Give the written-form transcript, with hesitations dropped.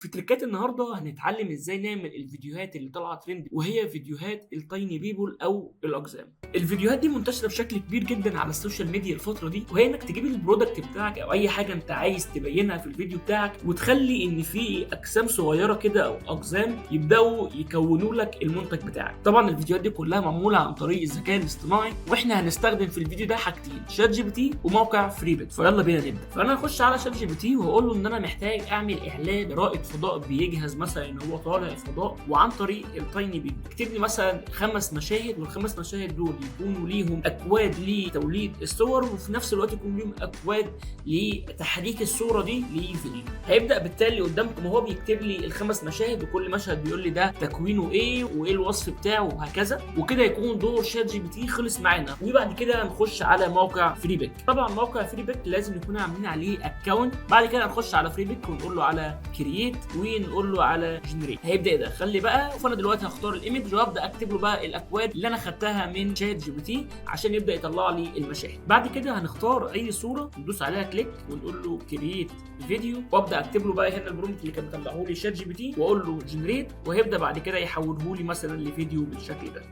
في تريكات النهارده هنتعلم ازاي نعمل الفيديوهات اللي طالعه ترند وهي فيديوهات التايني بيبول او الاقزام. الفيديوهات دي منتشره بشكل كبير جدا على السوشيال ميديا الفتره دي، وهي انك تجيب البرودكت بتاعك او اي حاجه انت عايز تبينها في الفيديو بتاعك وتخلي ان في اجسام صغيره كده او اقزام يبداوا يكونوا لك المنتج بتاعك. طبعا الفيديوهات دي كلها معموله عن طريق الذكاء الاصطناعي، واحنا هنستخدم في الفيديو ده حاجتين: شات جي بي تي وموقع فريبت. فيلا بينا نبدا. فانا هخش على شات جي بي تي وهقول له ان انا محتاج اعمل اعلان رائد فضاء بيجهز مثلا ان هو طالع الفضاء، وعن طريق التايني بيبول اكتب لي مثلا 5 مشاهد، والخمس مشاهد دول يكونوا ليهم اكواد لتوليد الصور، وفي نفس الوقت يكون ليهم اكواد لتحريك الصوره دي لفيديو. هيبدا بالتالي قدامكم وهو بيكتب لي الخمس مشاهد، وكل مشهد بيقول لي ده تكوينه ايه وايه الوصف بتاعه وهكذا، وكده يكون دور شات جي بي تي خلص معانا. وبعد كده هنخش على موقع فريبك. طبعا موقع فريبك لازم نكون عاملين عليه اكونت. بعد كده هنخش على فريبك ونقول له على كرييت ونقول له على جنريت. هيبدا يدخل لي بقى، فانا دلوقتي هختار الايمج وابدا اكتب له بقى الاكواد اللي انا خدتها من شات جي بي تي عشان يبدا يطلع لي المشاهد. بعد كده هنختار اي صوره ندوس عليها كليك ونقول له كرييت فيديو، وابدا اكتب له بقى هنا البرومبت اللي كان مطلعه لي شات جي بي تي واقول له جنريت، وهيبدا بعد كده يحوله لي مثلا لفيديو بالشكل ده.